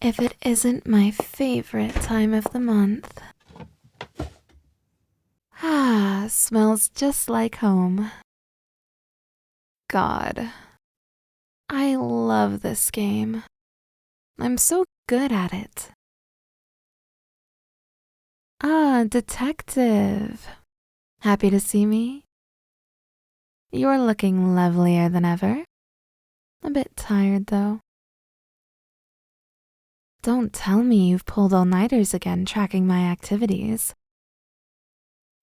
if it isn't my favorite time of the month. Ah, smells just like home. God, I love this game. I'm so good at it. Ah, detective. Happy to see me? You're looking lovelier than ever. A bit tired, though. Don't tell me you've pulled all-nighters again tracking my activities.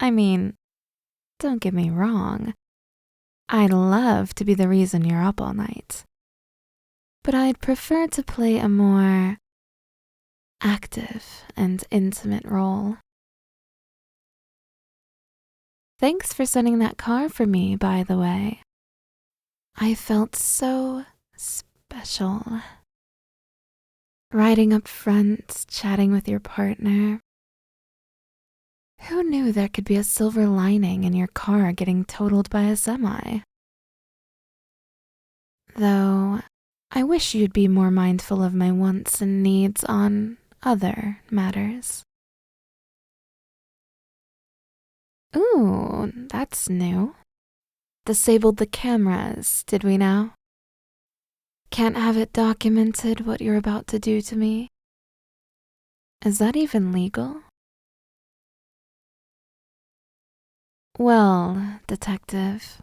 I mean, don't get me wrong. I'd love to be the reason you're up all night. But I'd prefer to play a more active and intimate role. Thanks for sending that car for me, by the way. I felt so special. Riding up front, chatting with your partner. Who knew there could be a silver lining in your car getting totaled by a semi? Though, I wish you'd be more mindful of my wants and needs on other matters. Ooh, that's new. Disabled the cameras, did we now? Can't have it documented what you're about to do to me? Is that even legal? Well, detective,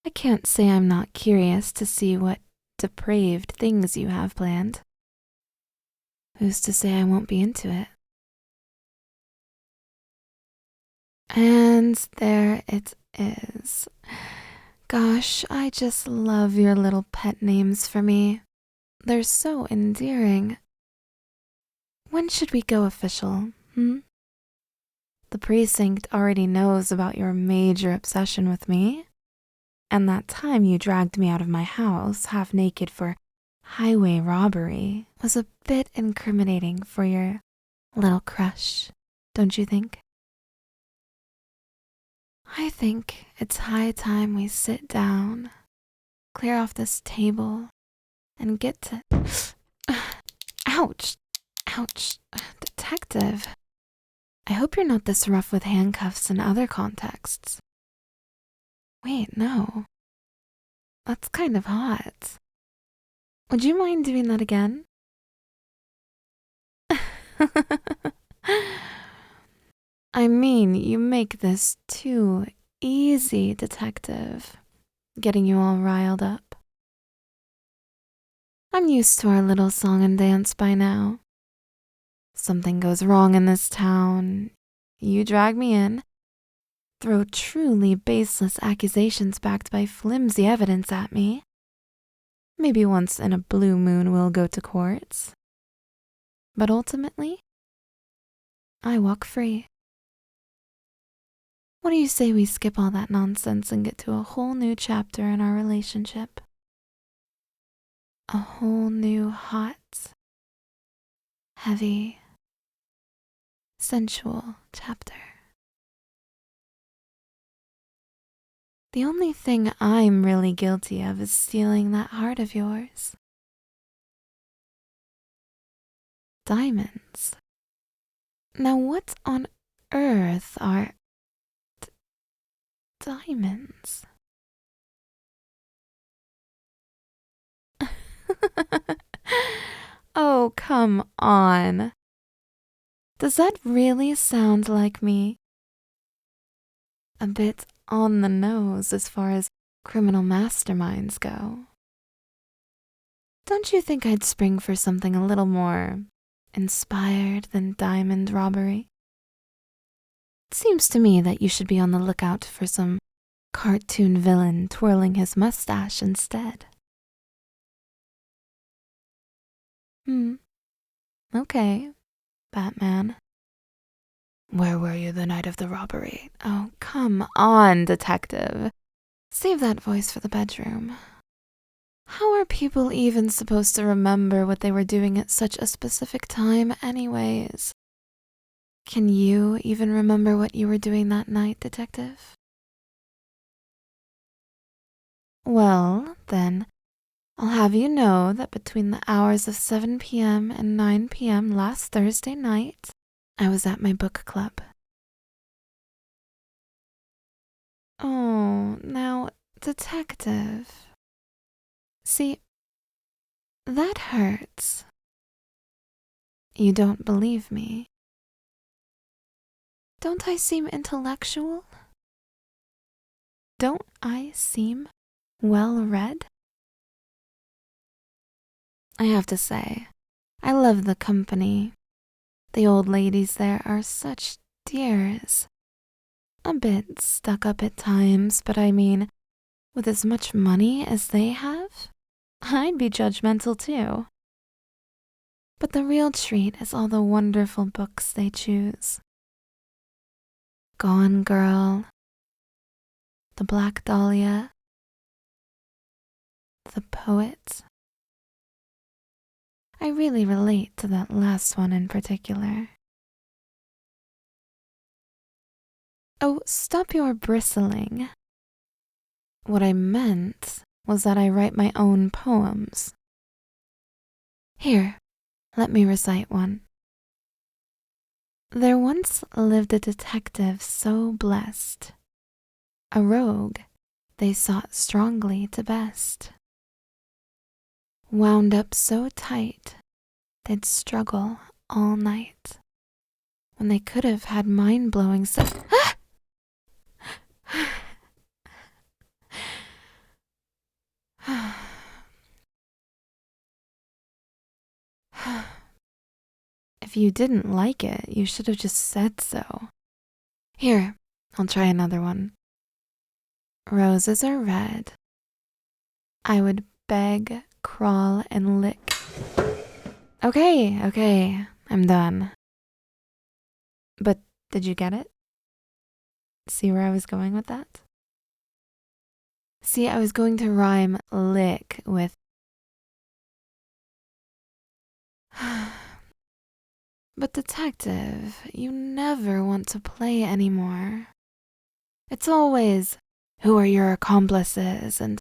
I can't say I'm not curious to see what depraved things you have planned. Who's to say I won't be into it? And there it is. Gosh, I just love your little pet names for me. They're so endearing. When should we go official, The precinct already knows about your major obsession with me. And that time you dragged me out of my house half naked for highway robbery was a bit incriminating for your little crush, don't you think? I think it's high time we sit down, clear off this table, and get to... Ouch! Ouch! Detective, I hope you're not this rough with handcuffs in other contexts. Wait, no. That's kind of hot. Would you mind doing that again? I mean, you make this too easy, detective. Getting you all riled up. I'm used to our little song and dance by now. Something goes wrong in this town. You drag me in, throw truly baseless accusations backed by flimsy evidence at me. Maybe once in a blue moon we'll go to court. But ultimately, I walk free. What do you say we skip all that nonsense and get to a whole new chapter in our relationship? A whole new hot, heavy, sensual chapter. The only thing I'm really guilty of is stealing that heart of yours. Diamonds. Now what on earth are diamonds? Oh, come on. Does that really sound like me? A bit on the nose as far as criminal masterminds go. Don't you think I'd spring for something a little more inspired than diamond robbery? It seems to me that you should be on the lookout for some cartoon villain twirling his mustache instead. Okay, Batman. Where were you the night of the robbery? Oh, come on, detective. Save that voice for the bedroom. How are people even supposed to remember what they were doing at such a specific time anyways? Can you even remember what you were doing that night, detective? Well, then, I'll have you know that between the hours of 7 p.m. and 9 p.m. last Thursday night, I was at my book club. Oh, now, detective. See, that hurts. You don't believe me. Don't I seem intellectual? Don't I seem well-read? I have to say, I love the company. The old ladies there are such dears. A bit stuck up at times, but I mean, with as much money as they have, I'd be judgmental too. But the real treat is all the wonderful books they choose. Gone Girl, The Black Dahlia, The Poet. I really relate to that last one in particular. Oh, stop your bristling. What I meant was that I write my own poems. Here, let me recite one. There once lived a detective so blessed, a rogue they sought strongly to best. Wound up so tight, they'd struggle all night, when they could have had mind-blowing If you didn't like it, you should have just said so. Here, I'll try another one. Roses are red. I would beg, crawl, and lick. Okay, I'm done. But did you get it? See where I was going with that? See, I was going to rhyme lick with But detective, you never want to play anymore. It's always, who are your accomplices, and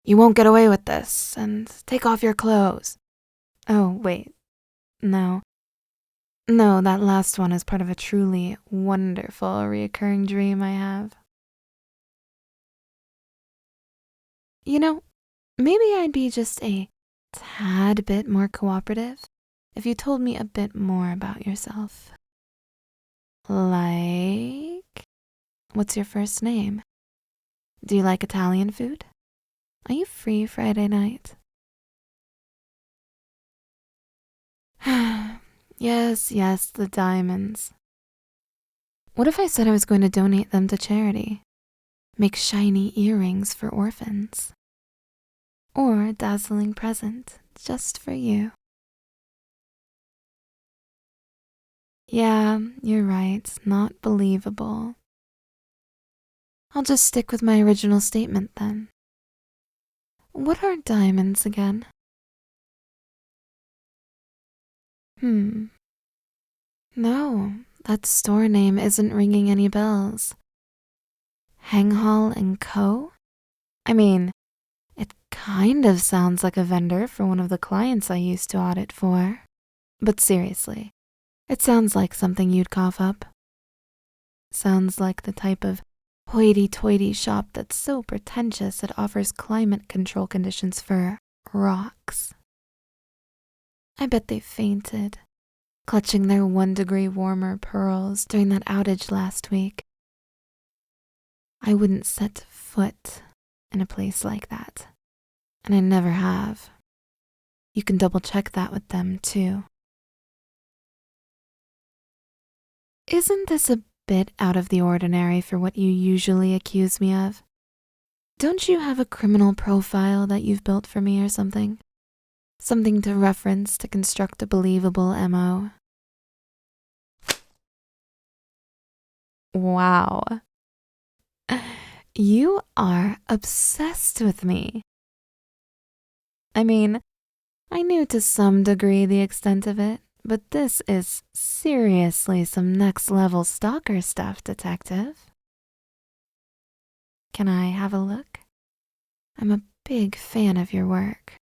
you won't get away with this, and take off your clothes. Oh, wait. No, that last one is part of a truly wonderful reoccurring dream I have. You know, maybe I'd be just a tad bit more cooperative if you told me a bit more about yourself. Like, what's your first name? Do you like Italian food? Are you free Friday night? Yes, the diamonds. What if I said I was going to donate them to charity? Make shiny earrings for orphans? Or a dazzling present just for you? Yeah, you're right, not believable. I'll just stick with my original statement then. What are diamonds again? No, that store name isn't ringing any bells. Hanghall and Co? I mean, it kind of sounds like a vendor for one of the clients I used to audit for. But seriously, it sounds like something you'd cough up. Sounds like the type of hoity-toity shop that's so pretentious it offers climate control conditions for rocks. I bet they fainted, clutching their 1-degree warmer pearls during that outage last week. I wouldn't set foot in a place like that, and I never have. You can double-check that with them, too. Isn't this a bit out of the ordinary for what you usually accuse me of? Don't you have a criminal profile that you've built for me or something? Something to reference to construct a believable MO? Wow. You are obsessed with me. I mean, I knew to some degree the extent of it, but this is seriously some next-level stalker stuff, detective. Can I have a look? I'm a big fan of your work.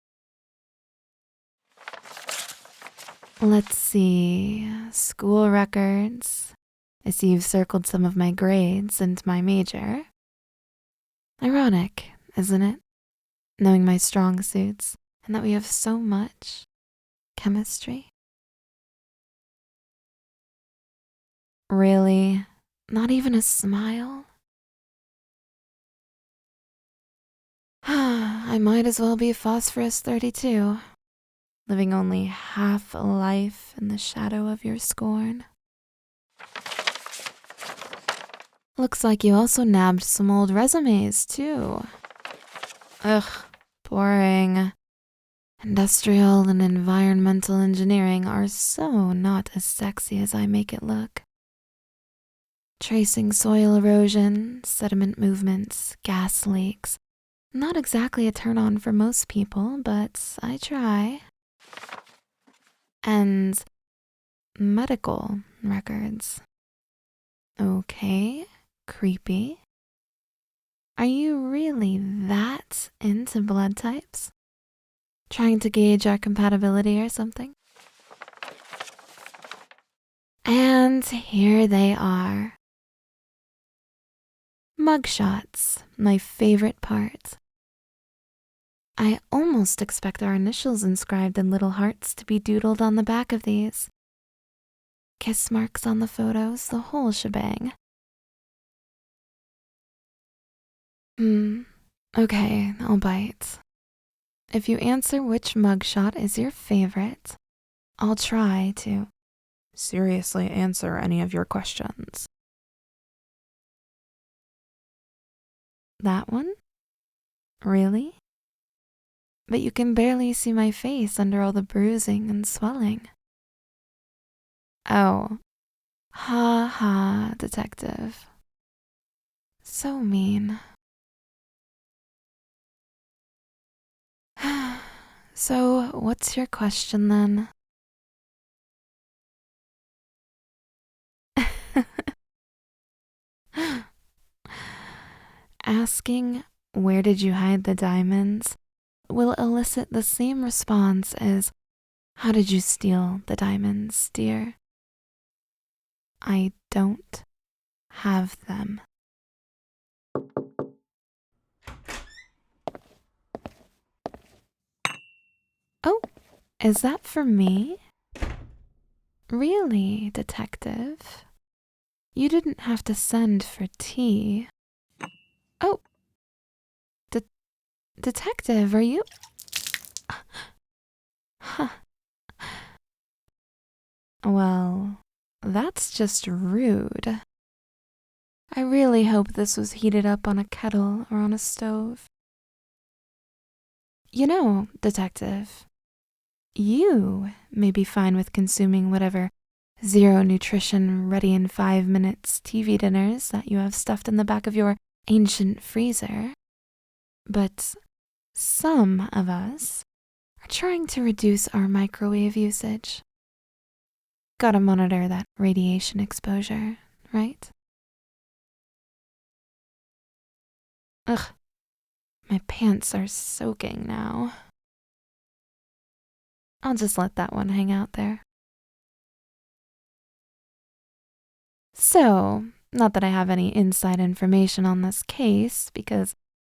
Let's see. School records. I see you've circled some of my grades and my major. Ironic, isn't it? Knowing my strong suits and that we have so much chemistry. Really? Not even a smile? I might as well be Phosphorus 32, living only half a life in the shadow of your scorn. Looks like you also nabbed some old resumes, too. Ugh, boring. Industrial and environmental engineering are so not as sexy as I make it look. Tracing soil erosion, sediment movements, gas leaks. Not exactly a turn-on for most people, but I try. And medical records. Okay, creepy. Are you really that into blood types? Trying to gauge our compatibility or something? And here they are. Mugshots, my favorite part. I almost expect our initials inscribed in little hearts to be doodled on the back of these. Kiss marks on the photos, the whole shebang. Okay, I'll bite. If you answer which mugshot is your favorite, I'll try to seriously answer any of your questions. That one? Really? But you can barely see my face under all the bruising and swelling. Oh, ha ha, detective. So mean. So, what's your question then? Asking, where did you hide the diamonds, will elicit the same response as, how did you steal the diamonds, dear? I don't have them. Oh, is that for me? Really, detective? You didn't have to send for tea. Oh, detective, are you? Huh. Well, that's just rude. I really hope this was heated up on a kettle or on a stove. You know, detective, you may be fine with consuming whatever zero nutrition, ready in 5 minutes TV dinners that you have stuffed in the back of your ancient freezer. But some of us are trying to reduce our microwave usage. Gotta monitor that radiation exposure, right? Ugh, my pants are soaking now. I'll just let that one hang out there. So, not that I have any inside information on this case, because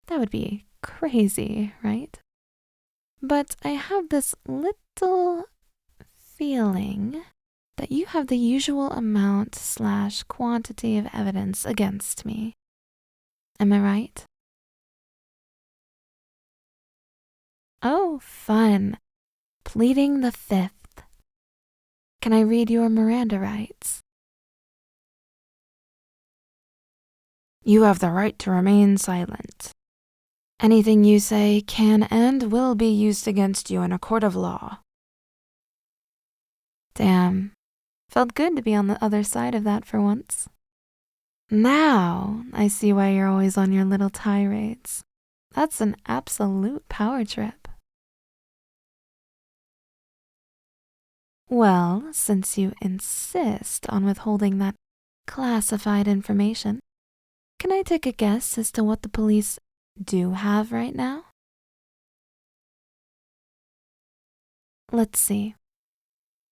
that would be crazy, right? But I have this little feeling that you have the usual amount/quantity of evidence against me. Am I right? Oh, fun. Pleading the fifth. Can I read your Miranda rights? You have the right to remain silent. Anything you say can and will be used against you in a court of law. Damn. Felt good to be on the other side of that for once. Now I see why you're always on your little tirades. That's an absolute power trip. Well, since you insist on withholding that classified information, can I take a guess as to what the police do have right now? Let's see.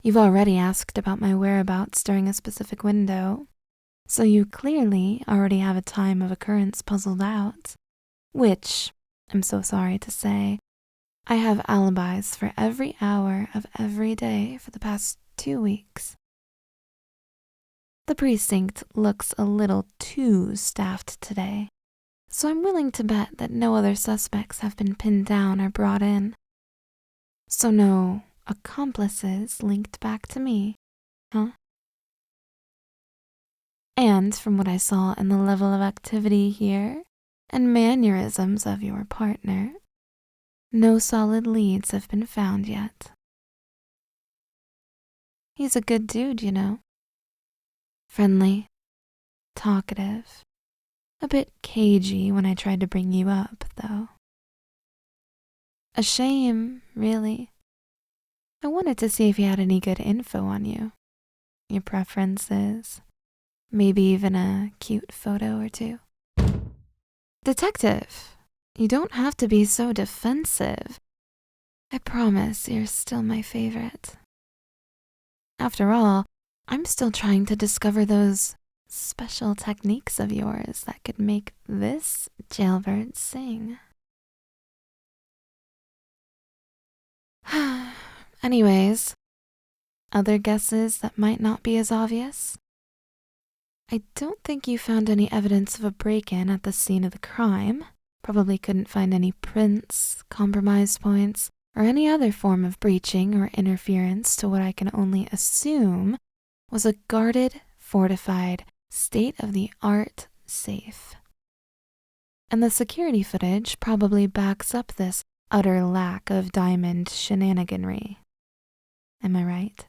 You've already asked about my whereabouts during a specific window, so you clearly already have a time of occurrence puzzled out, which, I'm so sorry to say, I have alibis for every hour of every day for the past 2 weeks. The precinct looks a little too staffed today, so I'm willing to bet that no other suspects have been pinned down or brought in. So no accomplices linked back to me, huh? And from what I saw in the level of activity here and mannerisms of your partner, no solid leads have been found yet. He's a good dude, you know. Friendly, talkative, a bit cagey when I tried to bring you up, though. A shame, really. I wanted to see if he had any good info on you, your preferences, maybe even a cute photo or two. Detective, you don't have to be so defensive. I promise you're still my favorite. After all, I'm still trying to discover those special techniques of yours that could make this jailbird sing. Anyways, other guesses that might not be as obvious? I don't think you found any evidence of a break-in at the scene of the crime. Probably couldn't find any prints, compromise points, or any other form of breaching or interference to what I can only assume was a guarded, fortified, state-of-the-art safe. And the security footage probably backs up this utter lack of diamond shenaniganry. Am I right?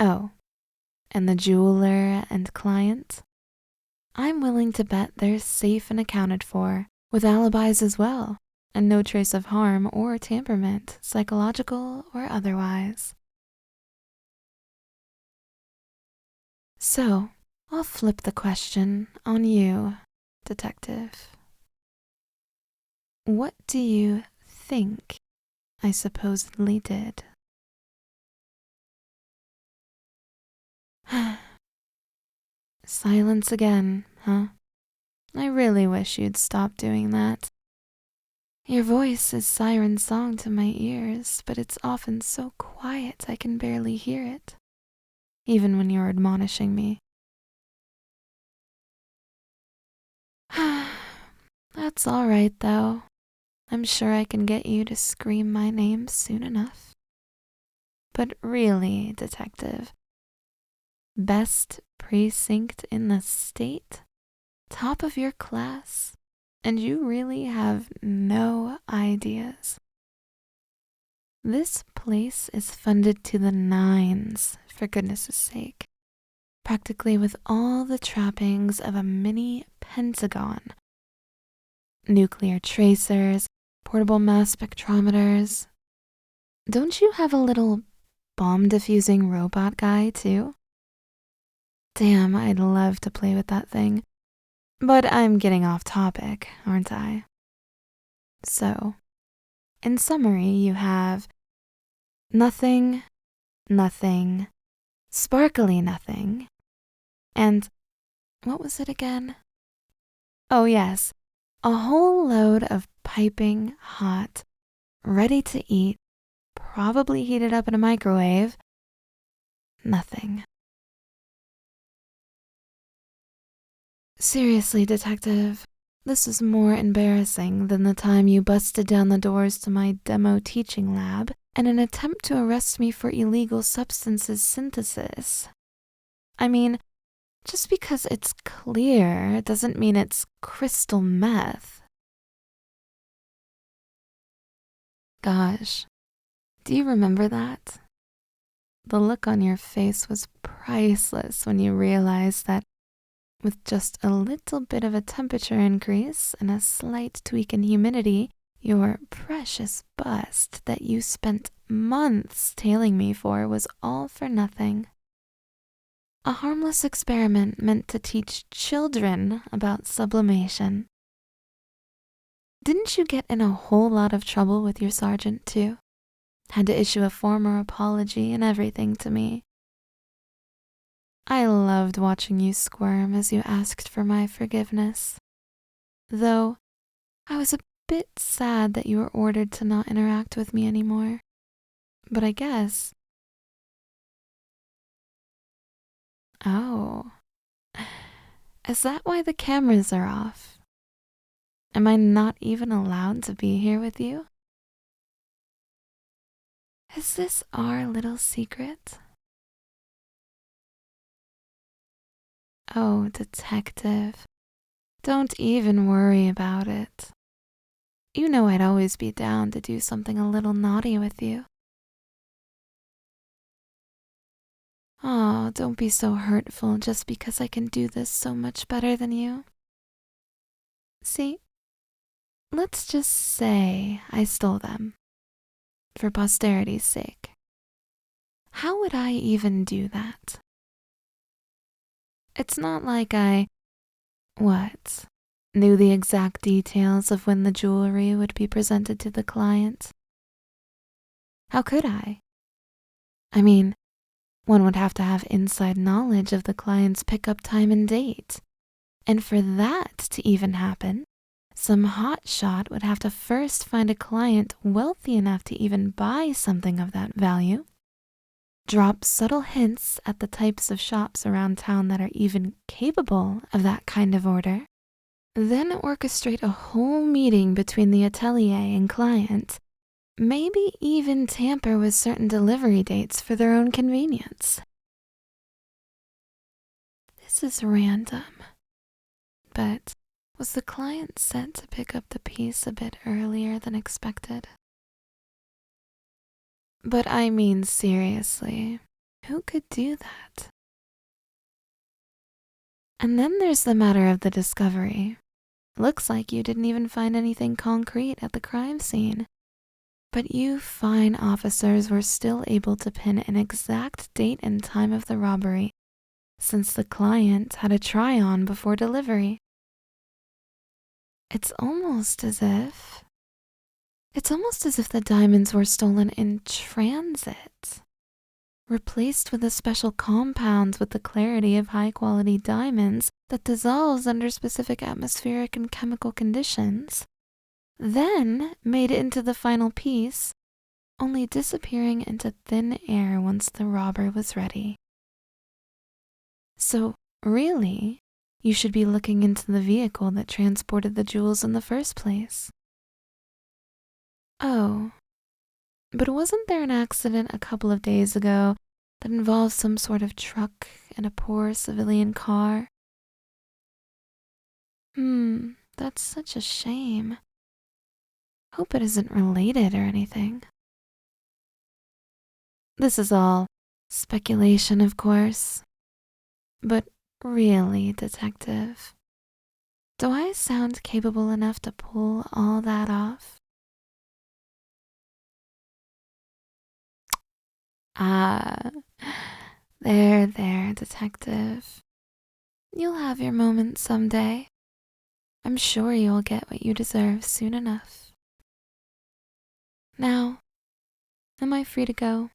Oh, and the jeweler and client? I'm willing to bet they're safe and accounted for, with alibis as well, and no trace of harm or tamperment, psychological or otherwise. So, I'll flip the question on you, detective. What do you think I supposedly did? Silence again, huh? I really wish you'd stop doing that. Your voice is siren song to my ears, but it's often so quiet I can barely hear it, even when you're admonishing me. That's all right, though. I'm sure I can get you to scream my name soon enough. But really, detective, best precinct in the state, top of your class, and you really have no ideas. This place is funded to the nines, for goodness' sake, practically with all the trappings of a mini Pentagon. Nuclear tracers, portable mass spectrometers. Don't you have a little bomb-diffusing robot guy, too? Damn, I'd love to play with that thing. But I'm getting off topic, aren't I? So, in summary, you have nothing, nothing, sparkly nothing, and what was it again? Oh yes, a whole load of piping hot, ready to eat, probably heated up in a microwave, nothing. Seriously, detective, this is more embarrassing than the time you busted down the doors to my demo teaching lab in an attempt to arrest me for illegal substances synthesis. I mean, just because it's clear doesn't mean it's crystal meth. Gosh, do you remember that? The look on your face was priceless when you realized that with just a little bit of a temperature increase and a slight tweak in humidity, your precious bust that you spent months tailing me for was all for nothing. A harmless experiment meant to teach children about sublimation. Didn't you get in a whole lot of trouble with your sergeant, too? had to issue a formal apology and everything to me. I loved watching you squirm as you asked for my forgiveness, though I was a bit sad that you were ordered to not interact with me anymore. But I guess... Oh, is that why the cameras are off? Am I not even allowed to be here with you? Is this our little secret? Oh, detective, don't even worry about it. You know I'd always be down to do something a little naughty with you. Oh, don't be so hurtful just because I can do this so much better than you. See, let's just say I stole them, for posterity's sake. How would I even do that? It's not like what? Knew the exact details of when the jewelry would be presented to the client. How could I? I mean, one would have to have inside knowledge of the client's pickup time and date. And for that to even happen, some hotshot would have to first find a client wealthy enough to even buy something of that value, drop subtle hints at the types of shops around town that are even capable of that kind of order, then orchestrate a whole meeting between the atelier and client, maybe even tamper with certain delivery dates for their own convenience. This is random, but was the client set to pick up the piece a bit earlier than expected? But I mean seriously, who could do that? And then there's the matter of the discovery. Looks like you didn't even find anything concrete at the crime scene. But you fine officers were still able to pin an exact date and time of the robbery, since the client had a try-on before delivery. It's almost as if the diamonds were stolen in transit, replaced with a special compound with the clarity of high-quality diamonds that dissolves under specific atmospheric and chemical conditions, then made it into the final piece, only disappearing into thin air once the robber was ready. So, really, you should be looking into the vehicle that transported the jewels in the first place. Oh, but wasn't there an accident a couple of days ago that involved some sort of truck and a poor civilian car? That's such a shame. Hope it isn't related or anything. This is all speculation, of course. But really, detective, do I sound capable enough to pull all that off? Ah, there, detective. You'll have your moment someday. I'm sure you'll get what you deserve soon enough. Now, am I free to go?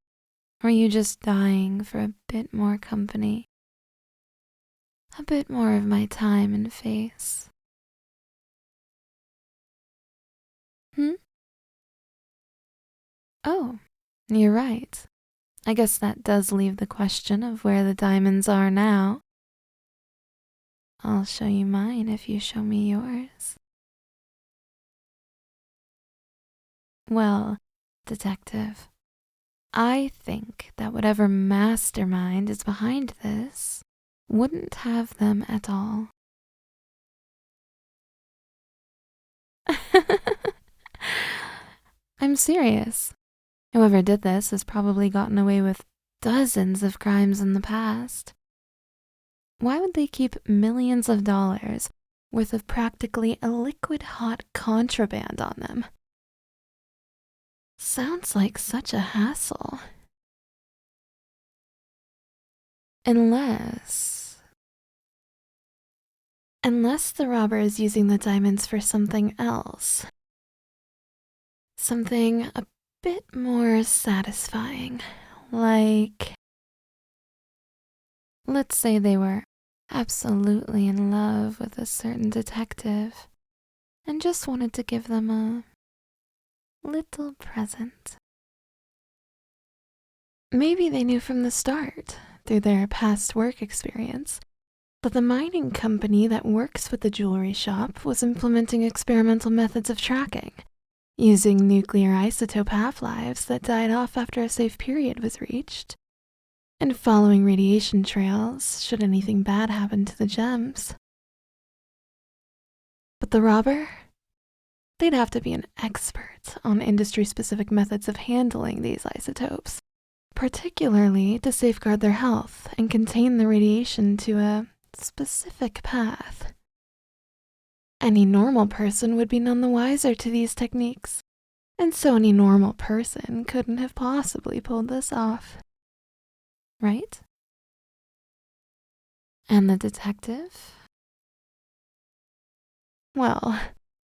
Or are you just dying for a bit more company? A bit more of my time and face? Oh, you're right. I guess that does leave the question of where the diamonds are now. I'll show you mine if you show me yours. Well, detective, I think that whatever mastermind is behind this wouldn't have them at all. I'm serious. Whoever did this has probably gotten away with dozens of crimes in the past. Why would they keep millions of dollars worth of practically a liquid hot contraband on them? Sounds like such a hassle. Unless the robber is using the diamonds for something else. Something a bit more satisfying. Like, let's say they were absolutely in love with a certain detective and just wanted to give them a little present. Maybe they knew from the start, through their past work experience, that the mining company that works with the jewelry shop was implementing experimental methods of tracking, using nuclear isotope half-lives that died off after a safe period was reached, and following radiation trails should anything bad happen to the gems. But the robber? They'd have to be an expert on industry-specific methods of handling these isotopes, particularly to safeguard their health and contain the radiation to a specific path. Any normal person would be none the wiser to these techniques, and so any normal person couldn't have possibly pulled this off. Right? And the detective? Well,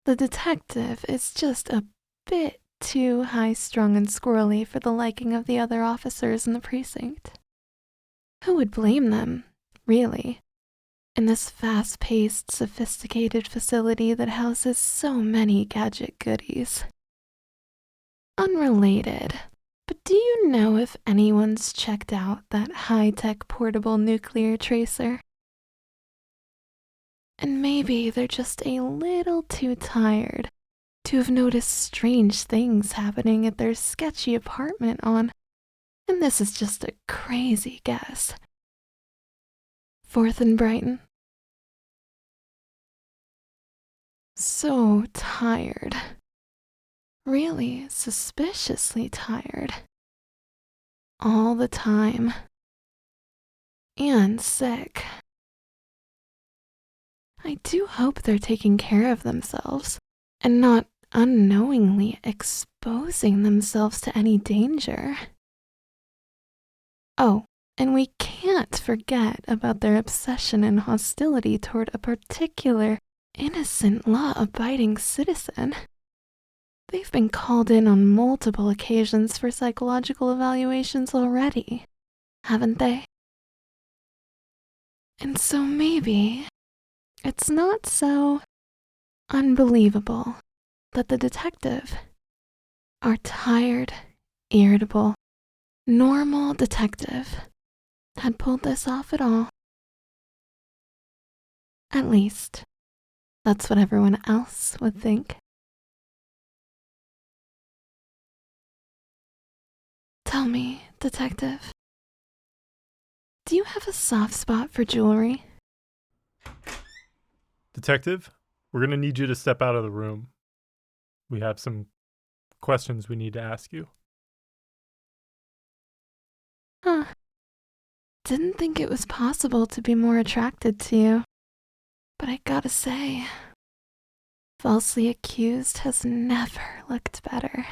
the detective is just a bit too high-strung and squirrely for the liking of the other officers in the precinct. Who would blame them, really, in this fast-paced, sophisticated facility that houses so many gadget goodies? Unrelated, but do you know if anyone's checked out that high-tech portable nuclear tracer? And maybe they're just a little too tired to have noticed strange things happening at their sketchy apartment on, and this is just a crazy guess, 4th and Brighton. So tired. Really suspiciously tired. All the time. And sick. I do hope they're taking care of themselves and not unknowingly exposing themselves to any danger. Oh, and we can't forget about their obsession and hostility toward a particular innocent law-abiding citizen. They've been called in on multiple occasions for psychological evaluations already, haven't they? And so maybe it's not so unbelievable that the detective, our tired, irritable, normal detective, had pulled this off at all. At least, that's what everyone else would think. Tell me, detective, do you have a soft spot for jewelry? Detective, we're going to need you to step out of the room. We have some questions we need to ask you. Huh. Didn't think it was possible to be more attracted to you. But I gotta say, falsely accused has never looked better.